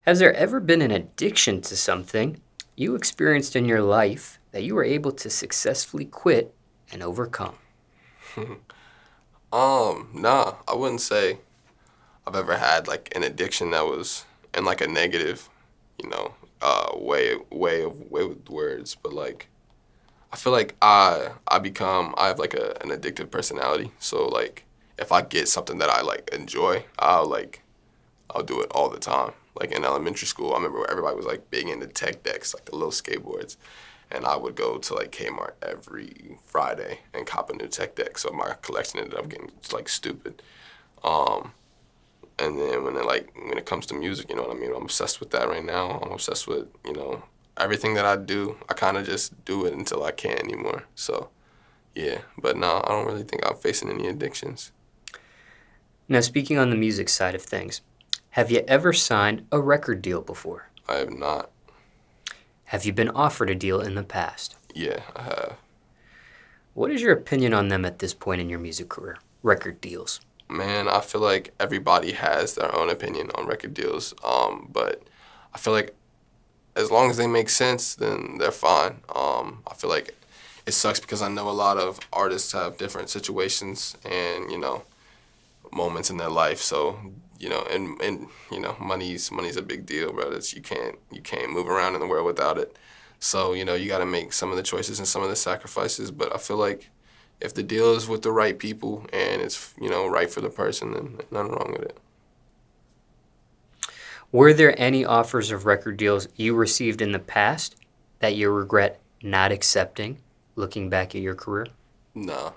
Has there ever been an addiction to something you experienced in your life that you were able to successfully quit and overcome? Nah, I wouldn't say I've ever had like an addiction that was in like a negative, way with words, but like I feel like I have like an addictive personality. So like if I get something that I like enjoy, I'll do it all the time. Like in elementary school, I remember everybody was like big into tech decks, like the little skateboards. And I would go to like Kmart every Friday and cop a new tech deck. So my collection ended up getting like stupid. Um, and then when it comes to music, you know what I mean? I'm obsessed with that right now. I'm obsessed with, everything that I do. I kind of just do it until I can't anymore. So yeah, but no, I don't really think I'm facing any addictions. Now, speaking on the music side of things, have you ever signed a record deal before? I have not. Have you been offered a deal in the past? Yeah, I have. What is your opinion on them at this point in your music career? Record deals. Man, I feel like everybody has their own opinion on record deals. But I feel like as long as they make sense, then they're fine. I feel like it sucks because I know a lot of artists have different situations and moments in their life. So and money's a big deal, bro. You can't move around in the world without it. So you got to make some of the choices and some of the sacrifices. But I feel like if the deal is with the right people and it's right for the person, then there's nothing wrong with it. Were there any offers of record deals you received in the past that you regret not accepting looking back at your career? No.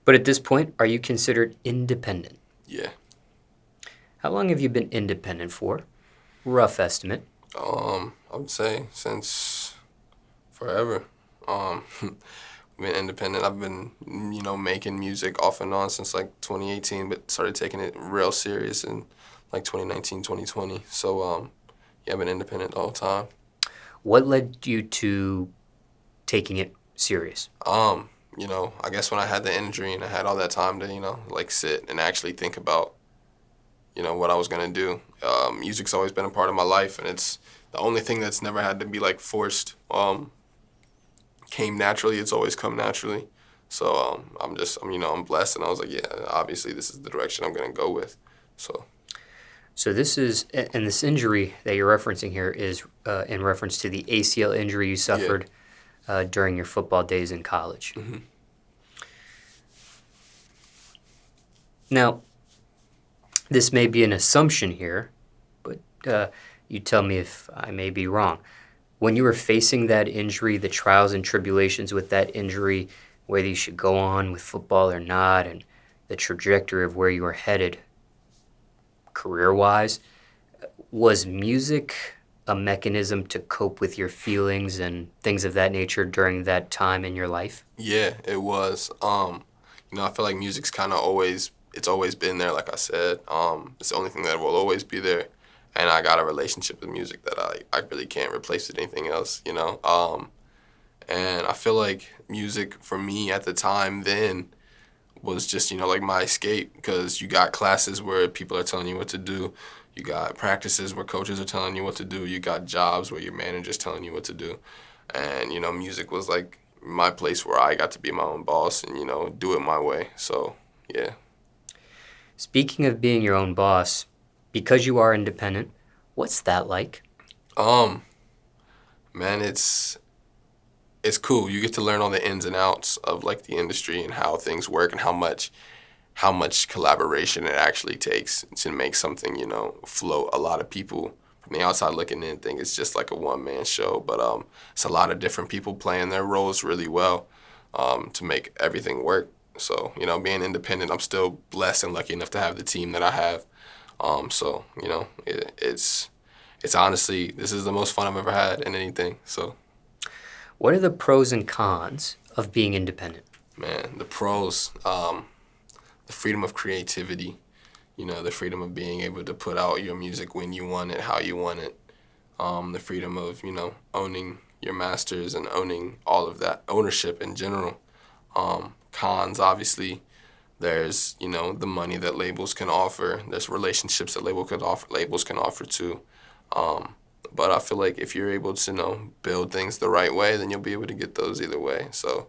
But at this point, are you considered independent? Yeah. How long have you been independent for? Rough estimate. I would say since forever. Um, been independent. I've been, making music off and on since like 2018, but started taking it real serious in like 2019, 2020. So, yeah, I've been independent the whole time. What led you to taking it serious? I guess when I had the injury and I had all that time to, like sit and actually think about, what I was gonna do. Music's always been a part of my life, and it's the only thing that's never had to be like forced. Came naturally. It's always come naturally. So I'm blessed, and I was like, yeah, obviously this is the direction I'm gonna go with. So So this is, and this injury that you're referencing here is in reference to the ACL injury you yeah. suffered during your football days in college. Hmm. Now, this may be an assumption here, but you tell me if I may be wrong. When you were facing that injury, the trials and tribulations with that injury, whether you should go on with football or not, and the trajectory of where you were headed career-wise, was music a mechanism to cope with your feelings and things of that nature during that time in your life? Yeah, it was. I feel like music's kind of always been there. Like I said, it's the only thing that will always be there. And I got a relationship with music that I really can't replace with anything else. And I feel like music for me at the time then was just like my escape because you got classes where people are telling you what to do. You got practices where coaches are telling you what to do. You got jobs where your manager's telling you what to do. And, music was like my place where I got to be my own boss and, do it my way. So, yeah. Speaking of being your own boss, because you are independent, what's that like? Um, Man, it's cool. You get to learn all the ins and outs of like the industry and how things work and how much collaboration it actually takes to make something, float. A lot of people from the outside looking in think it's just like a one-man show, but it's a lot of different people playing their roles really well to make everything work. So, being independent, I'm still blessed and lucky enough to have the team that I have. So, it's honestly, this is the most fun I've ever had in anything. So, What are the pros and cons of being independent? man, the pros, the freedom of creativity, the freedom of being able to put out your music when you want it, how you want it, the freedom of, owning your masters and owning all of that ownership in general. Cons, obviously, There's, you know, the money that labels can offer. There's relationships that labels can offer too. But I feel like if you're able to, you know, build things the right way, then you'll be able to get those either way. So,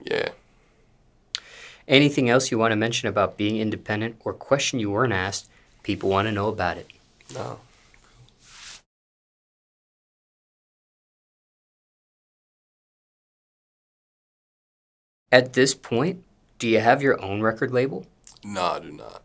yeah. Anything else you want to mention about being independent or question you weren't asked? People want to know about it. No. At this point, do you have your own record label? No, I do not.